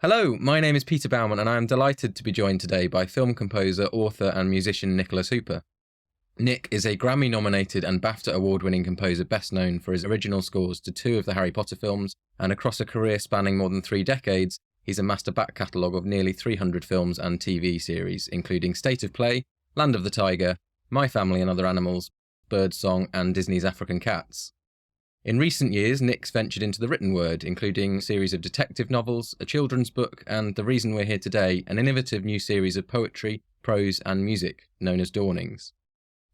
Hello, my name is Peter Baumann and I am delighted to be joined today by film composer, author and musician Nicholas Hooper. Nick is a Grammy-nominated and BAFTA-award-winning composer best known for his original scores to 2 of the Harry Potter films, and across a career spanning more than 3 decades, he's amassed a back catalogue of nearly 300 films and TV series, including State of Play, Land of the Tiger, My Family and Other Animals, Birdsong and Disney's African Cats. In recent years, Nick's ventured into the written word, including a series of detective novels, a children's book, and the reason we're here today, an innovative new series of poetry, prose and music known as Dawnings.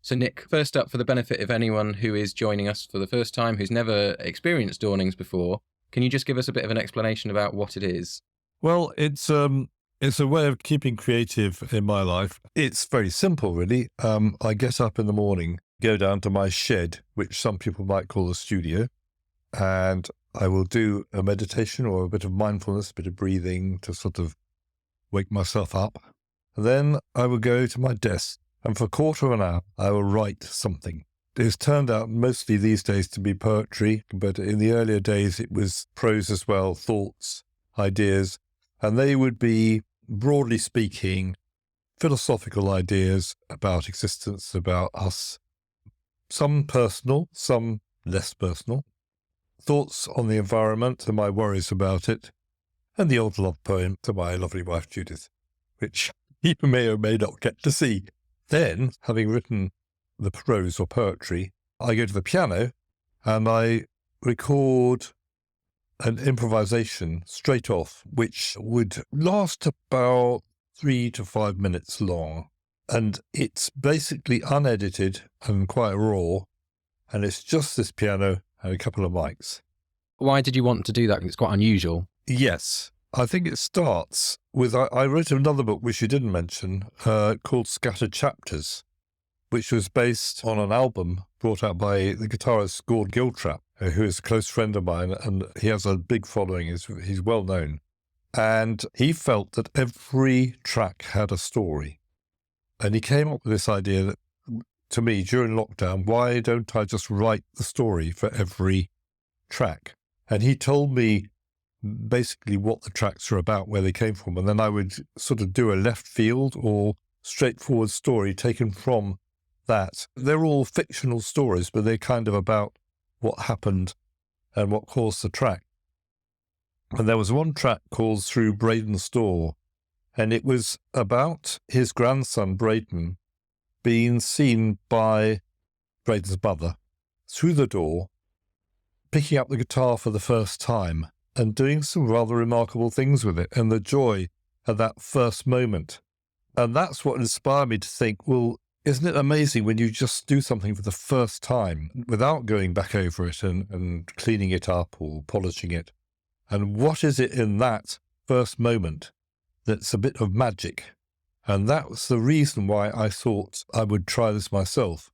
So Nick, first up, for the benefit of anyone who is joining us for the first time, who's never experienced Dawnings before, can you just give us a bit of an explanation about what it is? Well, it's a way of keeping creative in my life. It's very simple, really. I get up in the morning, go down to my shed, which some people might call a studio, and I will do a meditation or a bit of mindfulness, a bit of breathing to sort of wake myself up. Then I will go to my desk, and for a quarter of an hour, I will write something. It's turned out mostly these days to be poetry, but in the earlier days it was prose as well, thoughts, ideas, and they would be, broadly speaking, philosophical ideas about existence, about us. Some personal, some less personal. Thoughts on the environment and my worries about it. And the old love poem to my lovely wife Judith, which you may or may not get to see. Then, having written the prose or poetry, I go to the piano and I record an improvisation straight off, which would last about 3 to 5 minutes long. And it's basically unedited and quite raw, and it's just this piano and a couple of mics. Why did you want to do that? Because it's quite unusual. Yes, I think it starts with, I wrote another book which you didn't mention, called Scattered Chapters, which was based on an album brought out by the guitarist Gord Giltrap, who is a close friend of mine, and he has a big following, he's well known. And he felt that every track had a story. And he came up with this idea that, to me, during lockdown, why don't I just write the story for every track? And he told me basically what the tracks are about, where they came from, and then I would sort of do a left field or straightforward story taken from that. They're all fictional stories, but they're kind of about what happened and what caused the track. And there was one track called Through Braden's Door, and it was about his grandson, Braden, being seen by Braden's mother through the door, picking up the guitar for the first time and doing some rather remarkable things with it, and the joy at that first moment. And that's what inspired me to think, well, isn't it amazing when you just do something for the first time without going back over it and cleaning it up or polishing it? And what is it in that first moment that's a bit of magic? And that was the reason why I thought I would try this myself.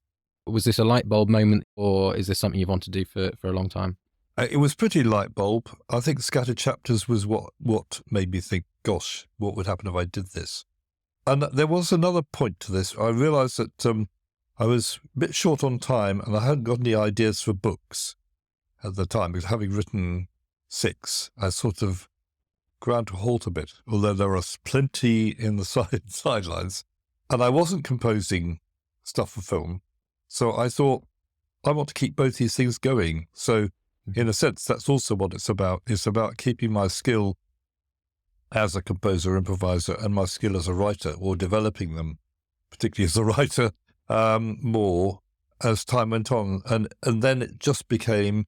Was this a light bulb moment, or is this something you've wanted to do for a long time? It was pretty light bulb. I think Scattered Chapters was what made me think, gosh, what would happen if I did this? And there was another point to this. I realised that I was a bit short on time and I hadn't got any ideas for books at the time, because having written 6, I sort of ground to a halt a bit, although there was plenty in the sidelines. And I wasn't composing stuff for film. So I thought, I want to keep both these things going. So in a sense, that's also what it's about. It's about keeping my skill as a composer, improviser, and my skill as a writer, or developing them, particularly as a writer, more as time went on. And then it just became,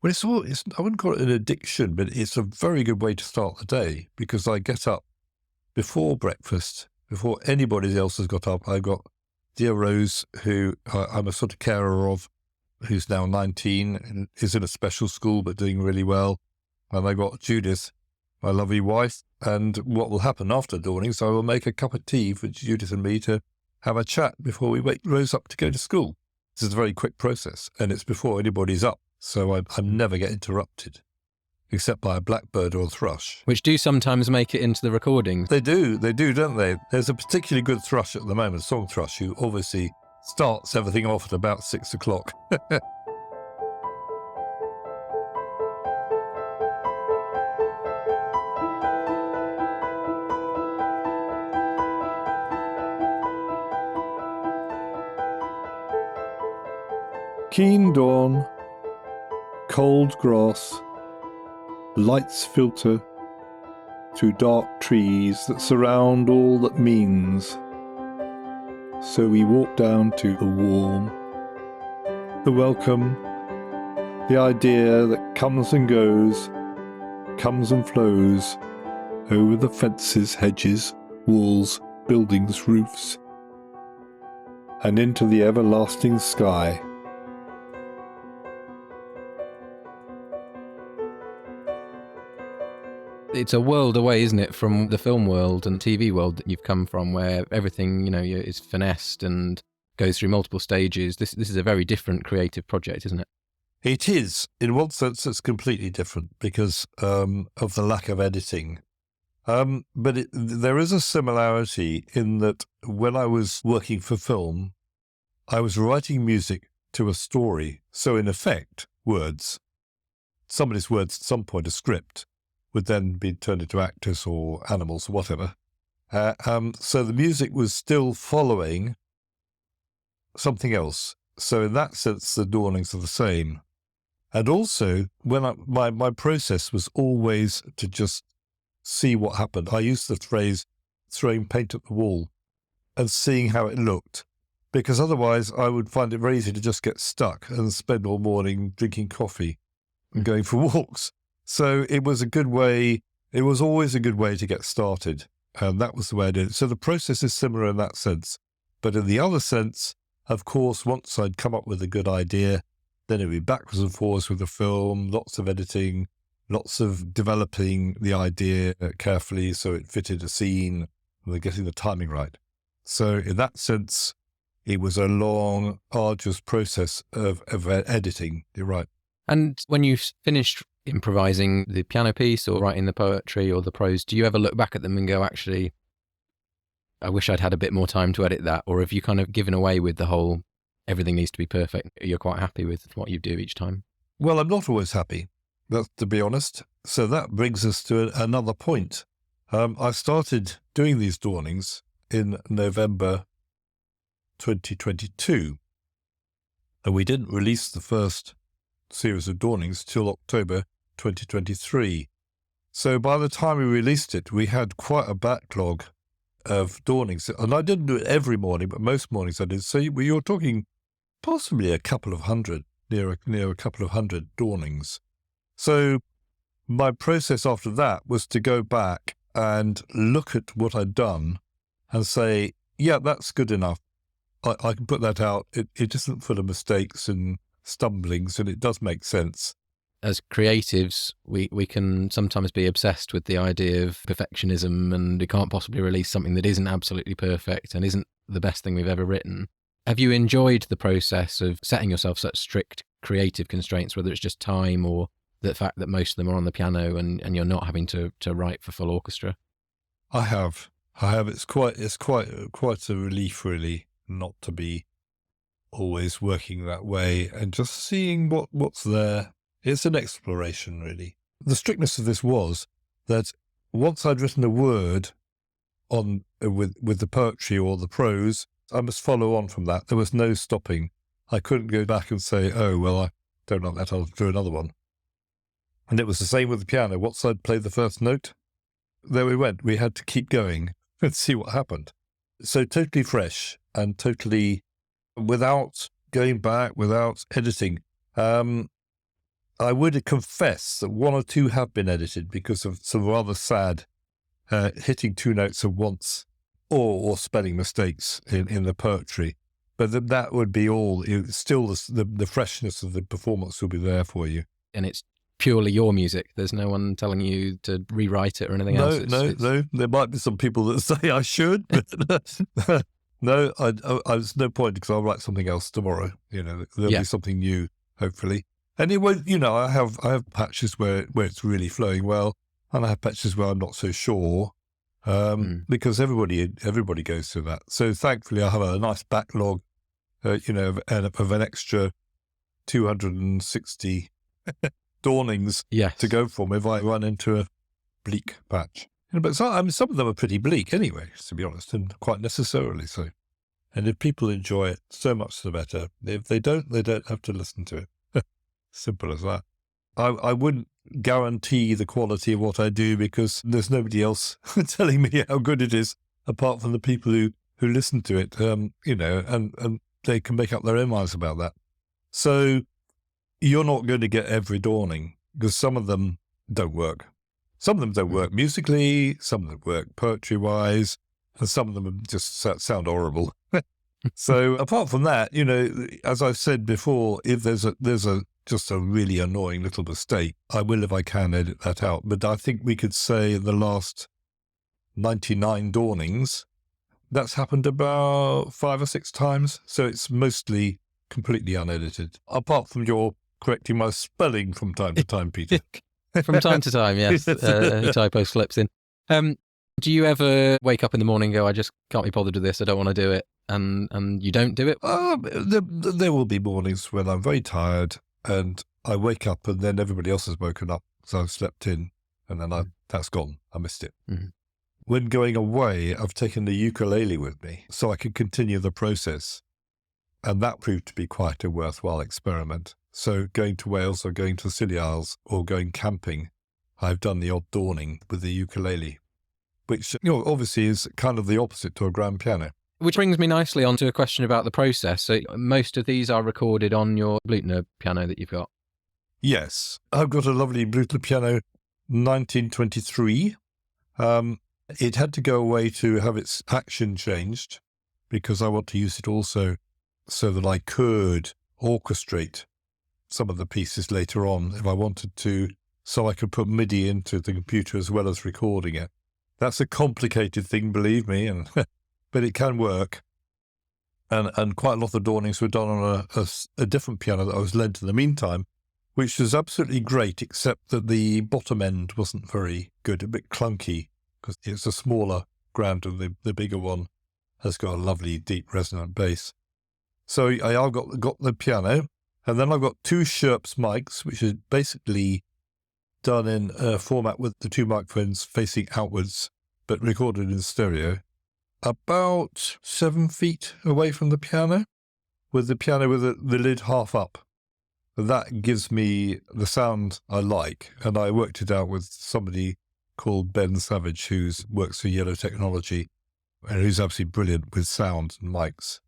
well, I wouldn't call it an addiction, but it's a very good way to start the day, because I get up before breakfast, before anybody else has got up. I've got dear Rose, who I'm a sort of carer of, who's now 19 and is in a special school but doing really well. And I got Judith, my lovely wife. And what will happen after Dawnings, I will make a cup of tea for Judith and me to have a chat before we wake Rose up to go to school. This is a very quick process, and it's before anybody's up. So I never get interrupted, except by a blackbird or a thrush. Which do sometimes make it into the recordings. They do, don't they? There's a particularly good thrush at the moment, song thrush, who obviously starts everything off at about 6 o'clock. Keen dawn, cold grass, lights filter through dark trees that surround all that means. So we walk down to the warm, the welcome, the idea that comes and goes, comes and flows over the fences, hedges, walls, buildings, roofs, and into the everlasting sky. It's a world away, isn't it, from the film world and TV world that you've come from, where everything, is finessed and goes through multiple stages. This is a very different creative project, isn't it? It is. In one sense, it's completely different because of the lack of editing. But there is a similarity in that when I was working for film, I was writing music to a story. So in effect, words, somebody's words at some point, a script, would then be turned into actors or animals or whatever. So the music was still following something else. So in that sense, the Dawnings are the same. And also, when my process was always to just see what happened. I used the phrase throwing paint at the wall and seeing how it looked, because otherwise I would find it very easy to just get stuck and spend all morning drinking coffee and going for walks. So it was always a good way to get started. And that was the way I did it. So the process is similar in that sense. But in the other sense, of course, once I'd come up with a good idea, then it'd be backwards and forwards with the film, lots of editing, lots of developing the idea carefully so it fitted a scene, and then getting the timing right. So in that sense, it was a long, arduous process of editing. You're right. And when you finished improvising the piano piece or writing the poetry or the prose, do you ever look back at them and go, actually, I wish I'd had a bit more time to edit that? Or have you kind of given away with the whole, everything needs to be perfect? You're quite happy with what you do each time? Well, I'm not always happy, that's to be honest. So that brings us to another point. I started doing these Dawnings in November 2022. And we didn't release the first series of Dawnings till October 2023. So by the time we released it, we had quite a backlog of Dawnings. And I didn't do it every morning, but most mornings I did. So you're talking possibly a couple of hundred, near a couple of hundred Dawnings. So my process after that was to go back and look at what I'd done and say, yeah, that's good enough. I can put that out. It isn't full of mistakes and stumblings, and it does make sense. As creatives, we can sometimes be obsessed with the idea of perfectionism, and we can't possibly release something that isn't absolutely perfect and isn't the best thing we've ever written. Have you enjoyed the process of setting yourself such strict creative constraints, whether it's just time or the fact that most of them are on the piano and you're not having to write for full orchestra? I have. It's quite a relief, really, not to be always working that way and just seeing what's there. It's an exploration, really. The strictness of this was that once I'd written a word on with the poetry or the prose, I must follow on from that. There was no stopping. I couldn't go back and say, oh, well, I don't like that, I'll do another one. And it was the same with the piano. Once I'd played the first note, there we went. We had to keep going and see what happened. So totally fresh and totally without going back, without editing. I would confess that one or two have been edited because of some rather sad hitting two notes at once or spelling mistakes in the poetry. But that would be all. Still, the freshness of the performance will be there for you. And it's purely your music. There's no one telling you to rewrite it or anything else. No. There might be some people that say I should, but no, there's no point because I'll write something else tomorrow. There'll be something new, hopefully. And it won't, I have patches where it's really flowing well, and I have patches where I'm not so sure, because everybody goes through that. So thankfully, I have a nice backlog, of an extra 260 Dawnings to go from if I run into a bleak patch. But some of them are pretty bleak anyway, to be honest, and quite necessarily so. And if people enjoy it, so much the better. If they don't have to listen to it. Simple as that. I wouldn't guarantee the quality of what I do because there's nobody else telling me how good it is apart from the people who listen to it, and they can make up their own minds about that. So you're not going to get every Dawning because some of them don't work. Some of them don't work musically, some of them work poetry-wise, and some of them just sound horrible. So apart from that, as I've said before, if there's just a really annoying little mistake, I will, if I can, edit that out. But I think we could say in the last 99 Dawnings, that's happened about 5 or 6 times. So it's mostly completely unedited, apart from your correcting my spelling from time to time, Peter. From time to time, yes. Typo slips in. Do you ever wake up in the morning and go, I just can't be bothered with this, I don't want to do it, and you don't do it? There will be mornings when I'm very tired and I wake up and then everybody else has woken up, so I've slept in, and then that's gone. I missed it. Mm-hmm. When going away, I've taken the ukulele with me so I can continue the process, and that proved to be quite a worthwhile experiment. So going to Wales or going to the Scilly Isles or going camping, I've done the odd Dawning with the ukulele, which obviously is kind of the opposite to a grand piano. Which brings me nicely onto a question about the process. So most of these are recorded on your Blüthner piano that you've got? Yes. I've got a lovely Blüthner piano, 1923. It had to go away to have its action changed because I want to use it also so that I could orchestrate some of the pieces later on if I wanted to, so I could put MIDI into the computer as well as recording it. That's a complicated thing, believe me, but it can work. And quite a lot of the Dawnings were done on a different piano that I was lent in the meantime, which was absolutely great, except that the bottom end wasn't very good, a bit clunky, because it's a smaller grand and the bigger one has got a lovely deep resonant bass. So I've got the piano, and then I've got 2 Sherps mics, which is basically done in a format with the 2 microphones facing outwards, but recorded in stereo, about 7 feet away from the piano, with the piano with the lid half up. That gives me the sound I like, and I worked it out with somebody called Ben Savage, who works for Yellow Technology, and who's absolutely brilliant with sound and mics.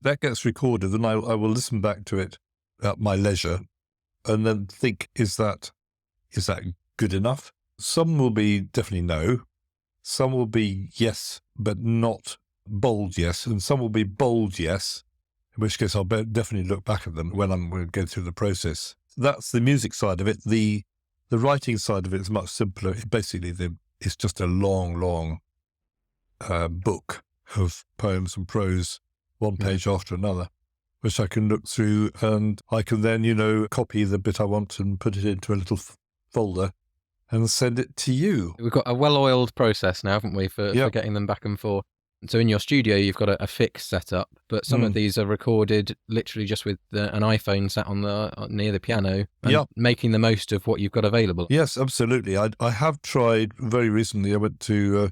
That gets recorded, and I will listen back to it at my leisure, and then think, is that good enough? Some will be definitely no. Some will be yes, but not bold yes. And some will be bold yes, in which case I'll definitely look back at them when I'm going to go through the process. That's the music side of it. The writing side of it is much simpler. Basically, it's just a long book of poems and prose, one page after another, which I can look through, and I can then, copy the bit I want and put it into a little folder and send it to you. We've got a well-oiled process now, haven't we, for getting them back and forth. So in your studio, you've got a fixed setup, but some of these are recorded literally just with an iPhone sat on near the piano and making the most of what you've got available. Yes, absolutely. I have tried very recently. I went to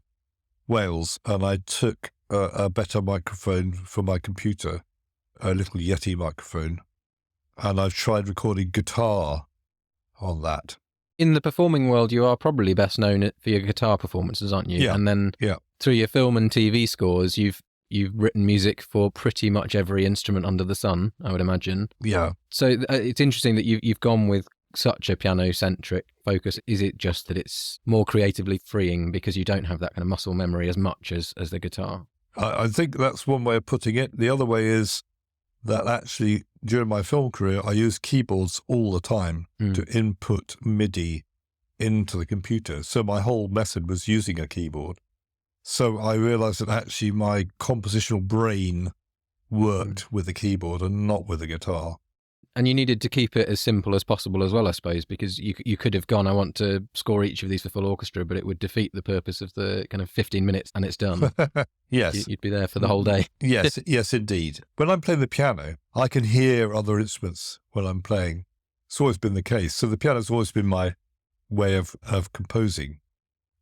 Wales and I took a better microphone for my computer, a little Yeti microphone, and I've tried recording guitar on that. In the performing world, you are probably best known for your guitar performances, aren't you? Yeah. And then through your film and TV scores, you've written music for pretty much every instrument under the sun, I would imagine. Yeah. So it's interesting that you've gone with such a piano-centric focus. Is it just that it's more creatively freeing because you don't have that kind of muscle memory as much as the guitar? I think that's one way of putting it. The other way is that actually during my film career, I used keyboards all the time to input MIDI into the computer. So my whole method was using a keyboard. So I realized that actually my compositional brain worked with the keyboard and not with the guitar. And you needed to keep it as simple as possible as well, I suppose, because you could have gone, I want to score each of these for full orchestra, but it would defeat the purpose of the kind of 15 minutes and it's done. Yes. You'd be there for the whole day. Yes, indeed. When I'm playing the piano, I can hear other instruments when I'm playing. It's always been the case. So the piano's always been my way of composing.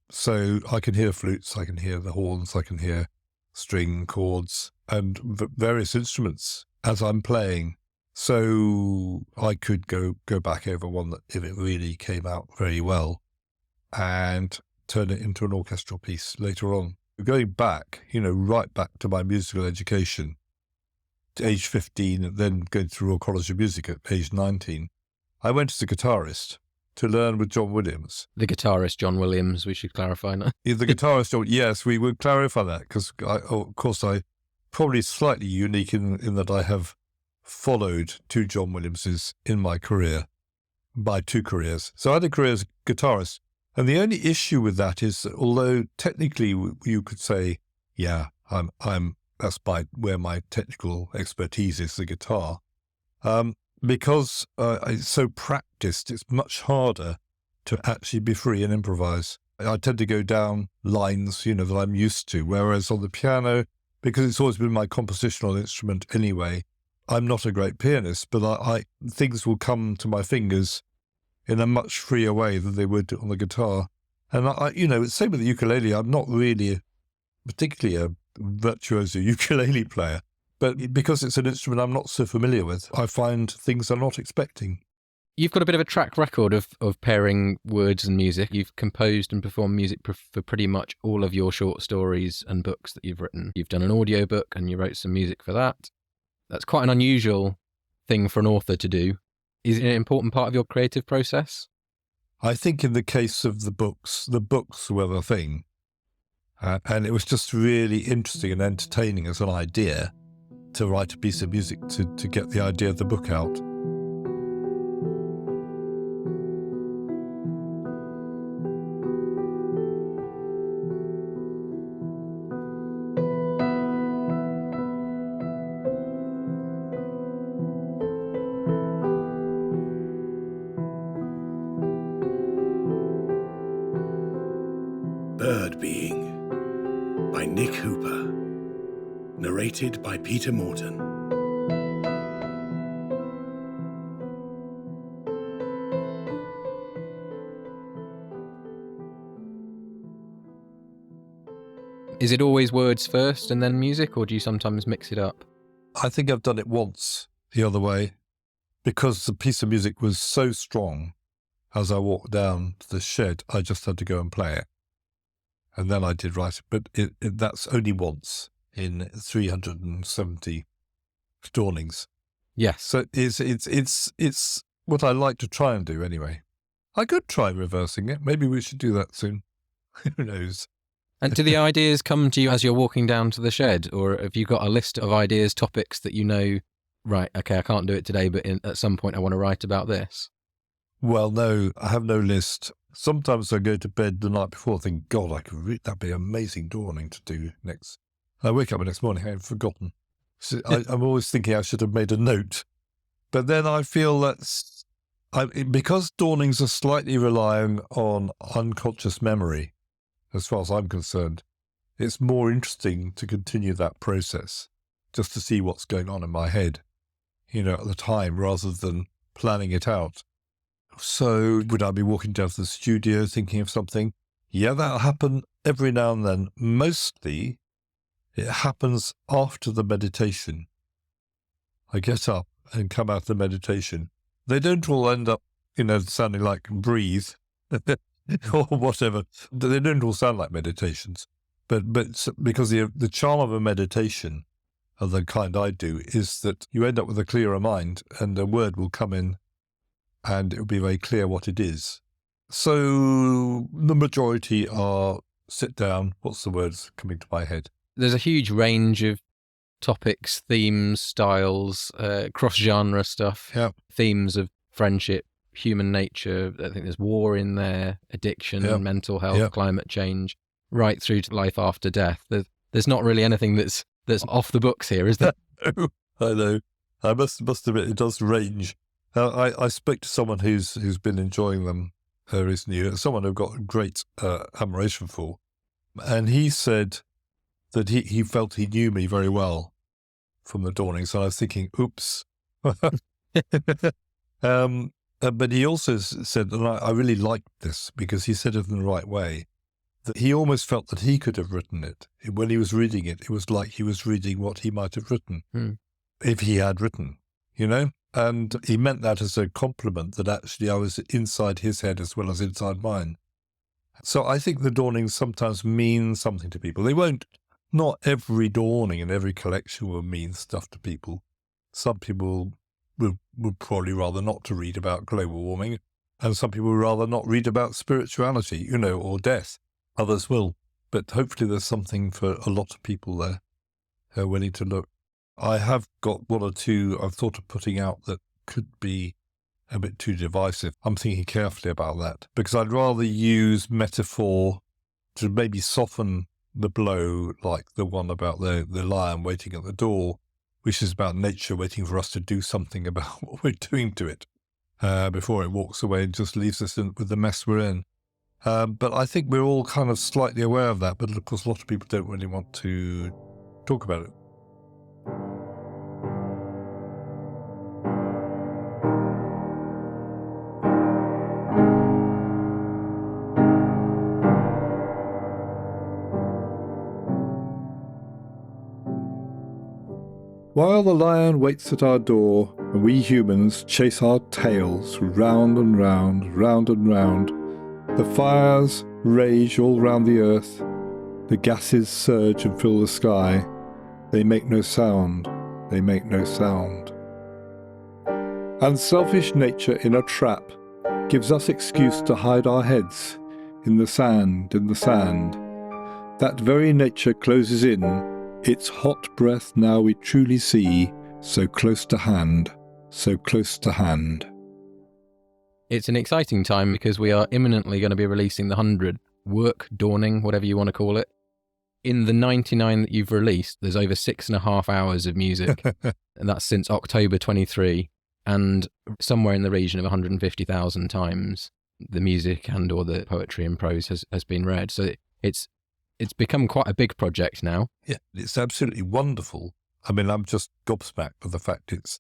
So I can hear flutes, I can hear the horns, I can hear string chords and various instruments as I'm playing. So I could go back over one that, if it really came out very well, and turn it into an orchestral piece later on. Going back, right back to my musical education, to age 15, and then going through Royal College of Music at age 19, I went as a guitarist to learn with John Williams. The guitarist John Williams, we should clarify now. The guitarist, yes, we would clarify that, because of course I probably slightly unique in that I have followed two John Williamses in my career, by two careers. So I had a career as a guitarist, and the only issue with that is that although technically you could say, yeah, that's where my technical expertise is, the guitar. Because it's so practiced, it's much harder to actually be free and improvise. I tend to go down lines, that I'm used to, whereas on the piano, because it's always been my compositional instrument anyway, I'm not a great pianist, but things will come to my fingers in a much freer way than they would on the guitar. And it's same with the ukulele. I'm not really particularly a virtuoso ukulele player, but because it's an instrument I'm not so familiar with, I find things I'm not expecting. You've got a bit of a track record of pairing words and music. You've composed and performed music for pretty much all of your short stories and books that you've written. You've done an audiobook and you wrote some music for that. That's quite an unusual thing for an author to do. Is it an important part of your creative process? I think in the case of the books were the thing. And it was just really interesting and entertaining as an idea to write a piece of music to get the idea of the book out. Bird Being by Nick Hooper. Narrated by Peter Morton. Is it always words first and then music, or do you sometimes mix it up? I think I've done it once the other way, because the piece of music was so strong. As I walked down to the shed, I just had to go and play it. And then I did write it, but that's only once in 370 Dawnings. Yes. So it's what I like to try and do anyway. I could try reversing it. Maybe we should do that soon. Who knows? And do the ideas come to you as you're walking down to the shed, or have you got a list of ideas, topics that right, okay, I can't do it today, but at some point I want to write about this? Well, no, I have no list. Sometimes I go to bed the night before and think, God, I could read, that'd be an amazing dawning to do next. I wake up the next morning, I've forgotten. So I'm always thinking I should have made a note. But then I feel because dawnings are slightly relying on unconscious memory, as far as I'm concerned, it's more interesting to continue that process, just to see what's going on in my head, at the time, rather than planning it out. So would I be walking down to the studio thinking of something? Yeah, that'll happen every now and then. Mostly, it happens after the meditation. I get up and come out of the meditation. They don't all end up, sounding like breathe or whatever. They don't all sound like meditations. But because the charm of a meditation, of the kind I do, is that you end up with a clearer mind and a word will come in and it will be very clear what it is. So the majority are sit down, what's the words coming to my head? There's a huge range of topics, themes, styles, cross-genre stuff, themes of friendship, human nature. I think there's war in there, addiction, mental health, climate change, right through to life after death. There's not really anything that's off the books here, is there? I know. I must admit, it does range. I spoke to someone who's been enjoying them recently, someone I've got great admiration for, and he said that he felt he knew me very well from the Dawnings, and I was thinking, oops. But he also said, and I really liked this because he said it in the right way, that he almost felt that he could have written it. When he was reading it, it was like he was reading what he might have written if he had written, you know? And he meant that as a compliment, that actually I was inside his head as well as inside mine. So I think the Dawnings sometimes mean something to people. They won't, not every dawning and every collection will mean stuff to people. Some people would probably rather not to read about global warming, and some people would rather not read about spirituality, you know, or death. Others will. But hopefully there's something for a lot of people there who are willing to look. I have got one or two I've thought of putting out that could be a bit too divisive. I'm thinking carefully about that, because I'd rather use metaphor to maybe soften the blow, like the one about the lion waiting at the door, which is about nature waiting for us to do something about what we're doing to it before it walks away and just leaves us with the mess we're in. But I think we're all kind of slightly aware of that, but of course a lot of people don't really want to talk about it. While the lion waits at our door, and we humans chase our tails round and round, round and round, the fires rage all round the earth, the gases surge and fill the sky, they make no sound, they make no sound. Unselfish nature in a trap gives us excuse to hide our heads in the sand, in the sand. That very nature closes in, its hot breath now we truly see, so close to hand, so close to hand. It's an exciting time because we are imminently going to be releasing the 100 work, dawning, whatever you want to call it. In the 99 that you've released, there's over 6.5 hours of music, and that's since October 23, and somewhere in the region of 150,000 times the music and or the poetry and prose has been read. So it's become quite a big project now. Yeah, it's absolutely wonderful. I mean, I'm just gobsmacked with the fact it's,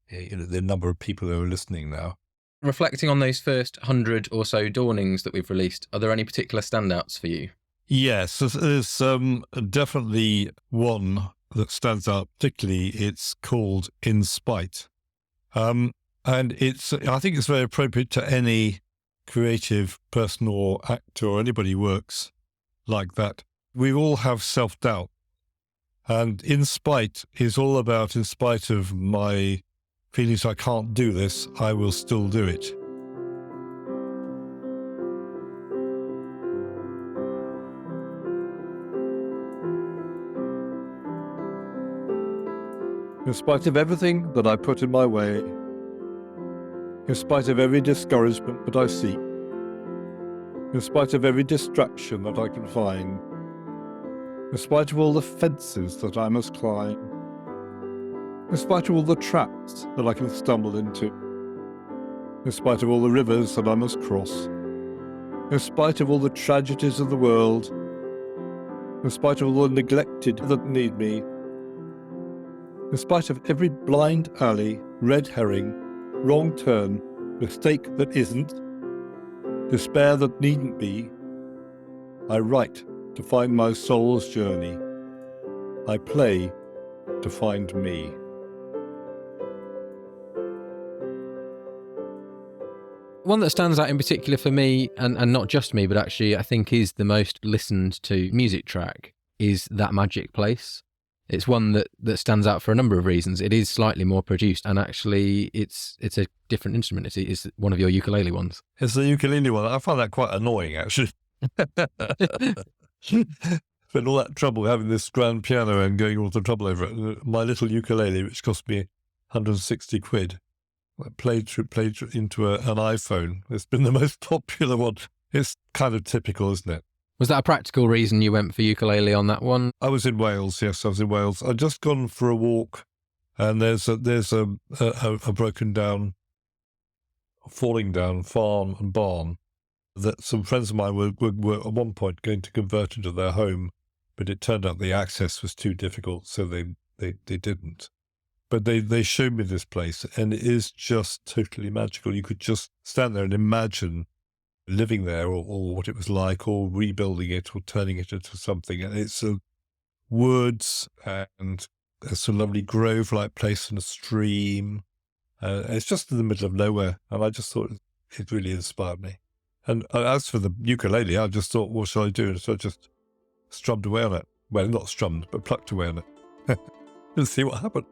you know, the number of people who are listening now. Reflecting on those first 100 or so dawnings that we've released, are there any particular standouts for you? Yes, there's definitely one that stands out particularly. It's called In Spite. And I think it's very appropriate to any creative person or actor or anybody who works like that. We all have self-doubt. And In Spite is all about, in spite of my feelings I can't do this, I will still do it. In spite of everything that I put in my way, in spite of every discouragement that I seek, in spite of every distraction that I can find, in spite of all the fences that I must climb, in spite of all the traps that I can stumble into, in spite of all the rivers that I must cross, in spite of all the tragedies of the world, in spite of all the neglected that need me, in spite of every blind alley, red herring, wrong turn, mistake that isn't, despair that needn't be, I write to find my soul's journey. I play to find me. One that stands out in particular for me, and not just me, but actually I think is the most listened to music track, is That Magic Place. It's one that stands out for a number of reasons. It is slightly more produced, and actually it's a different instrument. It's one of your ukulele ones. It's the ukulele one. I find that quite annoying, actually. Spent all that trouble having this grand piano and going all the trouble over it. My little ukulele, which cost me 160 quid, played into an iPhone. It's been the most popular one. It's kind of typical, isn't it? Was that a practical reason you went for ukulele on that one? I was in Wales, yes, I was in Wales. I'd just gone for a walk, and there's a broken down, falling down farm and barn that some friends of mine were at one point going to convert into their home, but it turned out the access was too difficult, so they didn't. But they showed me this place, and it is just totally magical. You could just stand there and imagine living there or what it was like, or rebuilding it or turning it into something. And it's woods and it's a lovely grove-like place and a stream. It's just in the middle of nowhere. And I just thought it really inspired me. And as for the ukulele, I just thought, what shall I do? And so I just strummed away on it. Well, not strummed, but plucked away on it. And see what happened.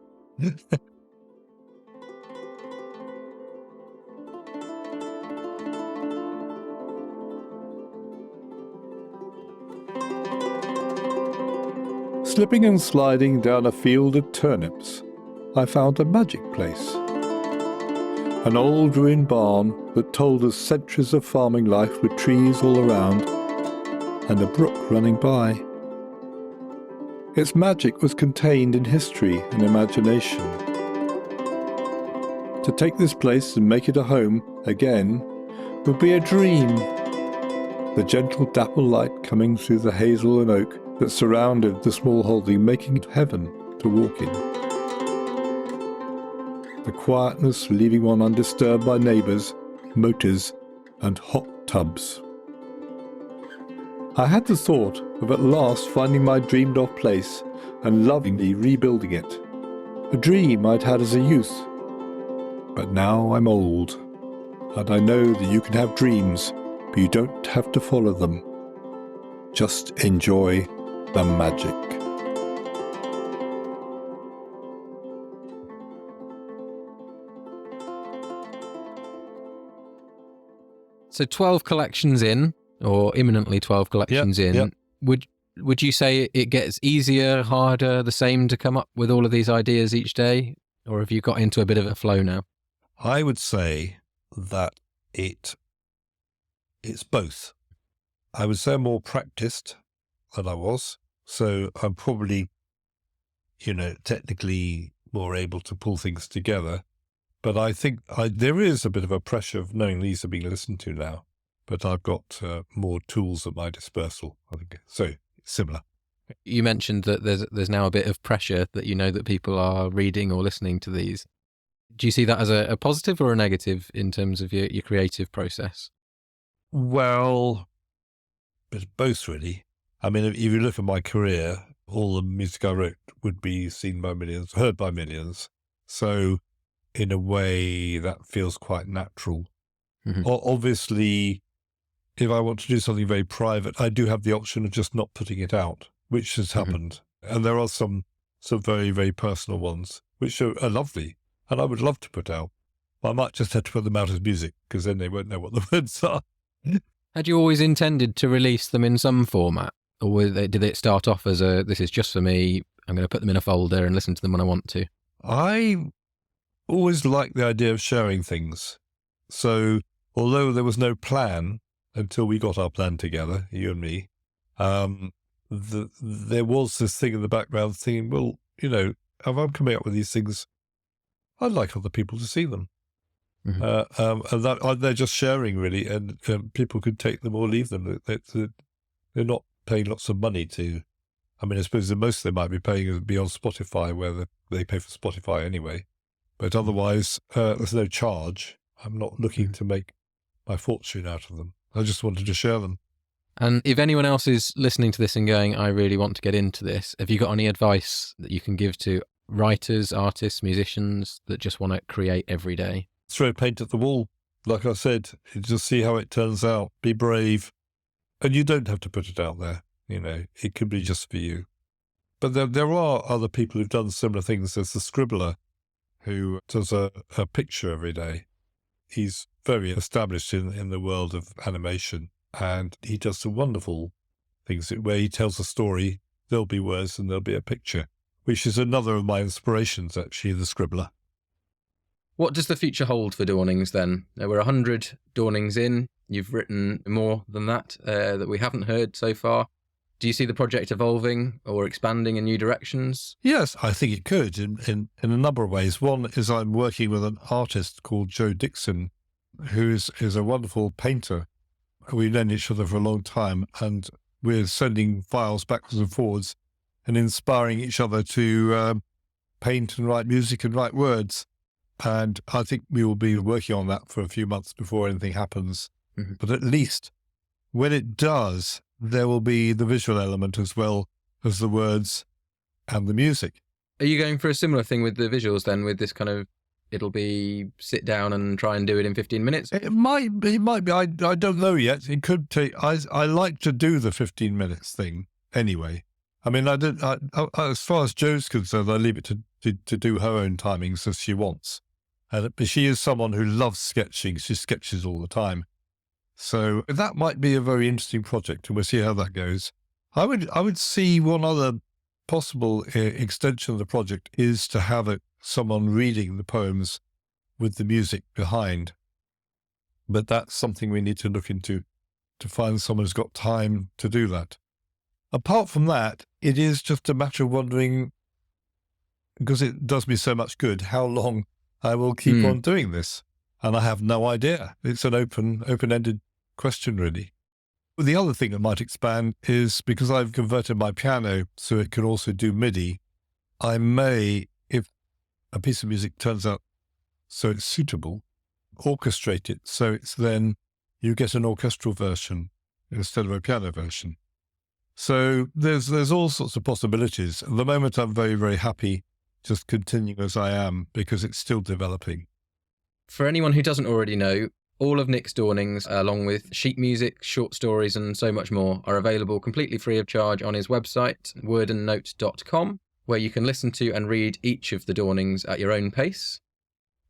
Slipping and sliding down a field of turnips, I found a magic place. An old ruined barn that told us centuries of farming life with trees all around and a brook running by. Its magic was contained in history and imagination. To take this place and make it a home again would be a dream. The gentle dapple light coming through the hazel and oak that surrounded the small holding, making it heaven to walk in. The quietness leaving one undisturbed by neighbours, motors and hot tubs. I had the thought of at last finding my dreamed-of place and lovingly rebuilding it. A dream I'd had as a youth. But now I'm old, and I know that you can have dreams, but you don't have to follow them. Just enjoy the magic. So 12 collections in, or imminently 12 collections in, yep. Would you say it gets easier, harder, the same to come up with all of these ideas each day? Or have you got into a bit of a flow now? I would say that it's both. I would say I'm more practiced than I was. So I'm probably, technically more able to pull things together. But I think there is a bit of a pressure of knowing these are being listened to now. But I've got more tools at my disposal, I think. So similar. You mentioned that there's now a bit of pressure that you know that people are reading or listening to these. Do you see that as a positive or a negative in terms of your creative process? Well, it's both really. I mean, if you look at my career, all the music I wrote would be seen by millions, heard by millions. So in a way, that feels quite natural. Mm-hmm. Obviously, if I want to do something very private, I do have the option of just not putting it out, which has happened. Mm-hmm. And there are some very, very personal ones, which are lovely, and I would love to put out. I might just have to put them out as music, because then they won't know what the words are. Had you always intended to release them in some format? Or did it start off as this is just for me, I'm going to put them in a folder and listen to them when I want to? I always liked the idea of sharing things. So although there was no plan until we got our plan together, you and me, there was this thing in the background thinking, well, if I'm coming up with these things, I'd like other people to see them. Mm-hmm. And that they're just sharing really, and people could take them or leave them. They're not paying lots of money to. I mean, I suppose the most they might be paying is be on Spotify, where they pay for Spotify anyway. But otherwise, there's no charge. I'm not looking to make my fortune out of them. I just wanted to share them. And if anyone else is listening to this and going, I really want to get into this, have you got any advice that you can give to writers, artists, musicians that just want to create every day? Throw paint at the wall. Like I said, just see how it turns out. Be brave. And you don't have to put it out there. It could be just for you. But there are other people who've done similar things. There's the scribbler who does a picture every day. He's very established in the world of animation, and he does some wonderful things where he tells a story, there'll be words and there'll be a picture, which is another of my inspirations, actually, the scribbler. What does the future hold for Dawnings then? There were 100 Dawnings in. You've written more than that that we haven't heard so far. Do you see the project evolving or expanding in new directions? Yes, I think it could in a number of ways. One is I'm working with an artist called Joe Dixon, who is a wonderful painter. We've known each other for a long time, and we're sending files backwards and forwards and inspiring each other to paint and write music and write words. And I think we will be working on that for a few months before anything happens. Mhm. But at least when it does, there will be the visual element as well as the words and the music. Are you going for a similar thing with the visuals then, with this kind of, it'll be sit down and try and do it in 15 minutes? It might be. I don't know yet. It could take. I like to do the 15 minutes thing anyway. I mean, as far as Jo's concerned, I leave it to do her own timings as she wants. But she is someone who loves sketching. She sketches all the time. So that might be a very interesting project, and we'll see how that goes. I would see one other possible extension of the project is to have someone reading the poems with the music behind. But that's something we need to look into, to find someone who's got time to do that. Apart from that, it is just a matter of wondering, because it does me so much good, how long I will keep on doing this. And I have no idea. It's an open-ended question, really. The other thing that might expand is, because I've converted my piano so it can also do MIDI, I may, if a piece of music turns out so it's suitable, orchestrate it so it's then you get an orchestral version instead of a piano version. So there's all sorts of possibilities. At the moment, I'm very, very happy just continuing as I am because it's still developing. For anyone who doesn't already know, all of Nick's Dawnings, along with sheet music, short stories and so much more, are available completely free of charge on his website, wordandnote.com, where you can listen to and read each of the Dawnings at your own pace.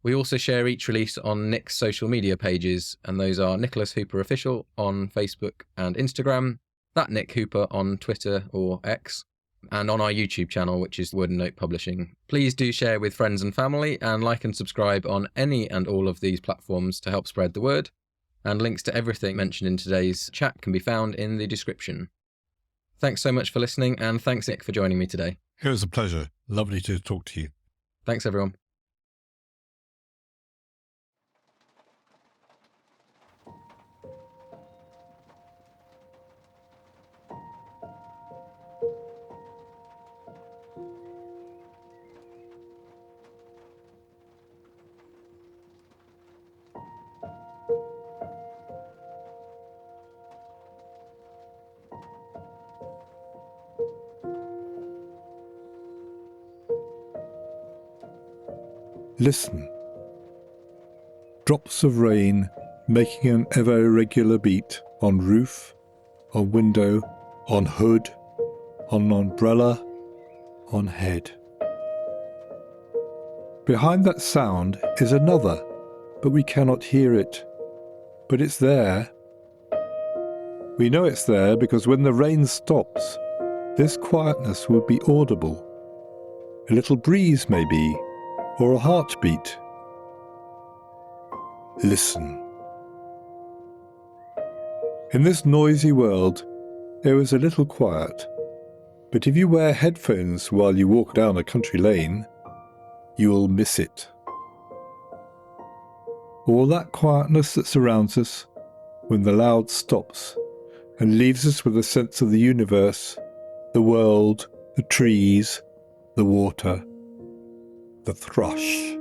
We also share each release on Nick's social media pages, and those are Nicholas Hooper Official on Facebook and Instagram, that Nick Hooper on Twitter or X, and on our YouTube channel, which is Wordandnote Publishing. Please do share with friends and family, and like and subscribe on any and all of these platforms to help spread the word. And links to everything mentioned in today's chat can be found in the description. Thanks so much for listening, and thanks Nick for joining me today. It was a pleasure. Lovely to talk to you. Thanks everyone. Listen. Drops of rain making an ever irregular beat on roof, on window, on hood, on umbrella, on head. Behind that sound is another, but we cannot hear it. But it's there. We know it's there because when the rain stops, this quietness will be audible. A little breeze maybe, or a heartbeat. Listen. In this noisy world, there is a little quiet, but if you wear headphones while you walk down a country lane, you will miss it. All that quietness that surrounds us when the loud stops and leaves us with a sense of the universe, the world, the trees, the water, the thrush.